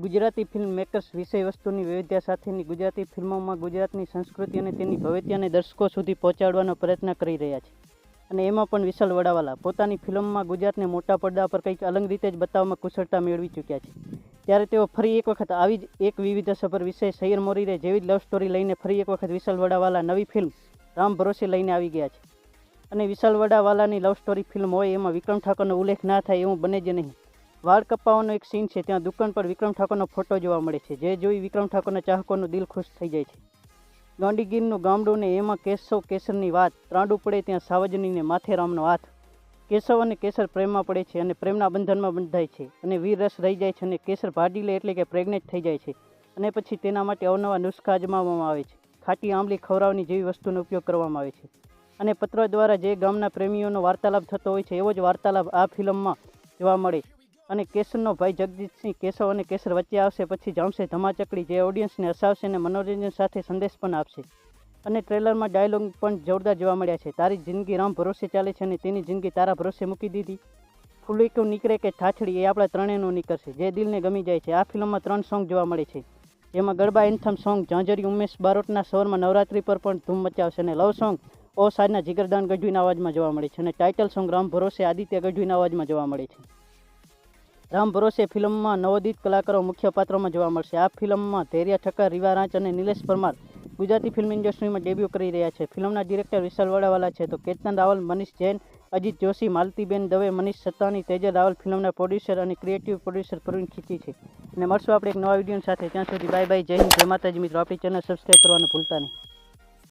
Gujarati film makers વિષય વસ્તુની વિવિધતા સાથેની ગુજરાતી ફિલ્મોમાં ગુજરાતની સંસ્કૃતિ અને તેની ભવ્યતાને દર્શકો સુધી પહોંચાડવાનો પ્રયત્ન કરી રહ્યા છે. અને એમાં પણ વિશાલ વડાવાલા પોતાની ફિલ્મમાં ગુજરાતને મોટા પડદા પર કંઈક અલગ રીતે જ બતાવવામાં કુશળતા મેળવી ચૂક્યા છે. ત્યારે તેઓ ફરી એક વખત આવી જ એક વિવિધતાસભર વિષય સૈયર મોરીરે જેવી જ લવ સ્ટોરી લઈને ફરી એક વખત વિશાલ વડાવાલા નવી ફિલ્મ રામ ભરોસે લઈને આવી ગયા છે. અને વિશાલ વડાવાલાની લવ સ્ટોરી ફિલ્મ હોય એમાં વિક્રમ ઠાકોરનો ઉલ્લેખ ના થાય એવું બને જ નહીં. વાળ કપાવાનો એક સીન છે, ત્યાં દુકાન પર વિક્રમ ઠાકોરનો ફોટો જોવા મળે છે, જે જોઈ વિક્રમ ઠાકોરના ચાહકોનું દિલ ખુશ થઈ જાય છે. ગાંડીગીરનું ગામડું ને એમાં કેશવ કેસરની વાત, ત્રાંડું પડે ત્યાં સાવજનીને માથે રામનો હાથ. કેશવ અને કેસર પ્રેમમાં પડે છે અને પ્રેમના બંધનમાં બંધાય છે અને વીર રસ રહી જાય છે અને કેસર ભાડી લે એટલે કે પ્રેગ્નેન્ટ થઈ જાય છે. અને પછી તેના માટે અવનવા નુસ્ખા અજમાવવામાં આવે છે. ખાટી આંબલી ખવડાવવાની જેવી વસ્તુનો ઉપયોગ કરવામાં આવે છે. અને પત્ર દ્વારા જે ગામના પ્રેમીઓનો વાર્તાલાપ થતો હોય છે એવો જ વાર્તાલાપ આ ફિલ્મમાં જોવા મળે. અને કેસરનો ભાઈ જગજીતસિંહ કેશવ અને કેસર વચ્ચે આવશે, પછી જામશે ધમાચકડી, જે ઓડિયન્સને હસાવશે અને મનોરંજન સાથે સંદેશ પણ આપશે. અને ટ્રેલરમાં ડાયલોગ પણ જોરદાર જોવા મળ્યા છે. તારી જિંદગી રામ ભરોસે ચાલે છે અને તેની જિંદગી તારા ભરોસે મૂકી દીધી. ફૂલીકું નીકળે કે ઠાઠડી એ આપણા ત્રણેયનું નીકળશે, જે દિલને ગમી જાય છે. આ ફિલ્મમાં 3 સોંગ જોવા મળે છે, જેમાં ગરબા એન્થમ સોંગ ઝાંઝરી ઉમેશ બારોટના સ્વરમાં નવરાત્રી પર પણ ધૂમ મચાવશે અને લવ સોંગ ઓ સાજના જીગરદાન ગઢવીના અવાજમાં જોવા મળે છે. અને ટાઇટલ સોંગ રામ ભરોસે આદિત્ય ગઢવીના અવાજમાં જોવા મળે છે. રામ ભરોસે ફિલ્મમાં નવોદિત કલાકારો મુખ્ય પાત્રોમાં જોવા મળશે. આ ફિલ્મમાં ધૈર્ય ઠક્કર, રીવા રાંચ અને નિલેશ પરમાર ગુજરાતી ફિલ્મ ઇન્ડસ્ટ્રીમાં ડેબ્યુ કરી રહ્યા છે. ફિલ્મના ડિરેક્ટર વિશાલ વડાવાલા છે, તો કેતન રાવલ, મનીષ જૈન, અજીત જોશી, માલતીબેન દવે, મનીષ સત્તાણી, તેજલ રાવલ ફિલ્મના પ્રોડ્યુસર અને ક્રિએટિવ પ્રોડ્યુસર પ્રવીણ ખીચી છે. અને મળશું આપણે એક નવા વિડીયો સાથે. ત્યાં સુધી બાય બાય, જય હિન્દ, જય માતાજી. મિત્રો, આપણી ચેનલ સબસ્ક્રાઈબ કરવાનું ભૂલતા નહીં.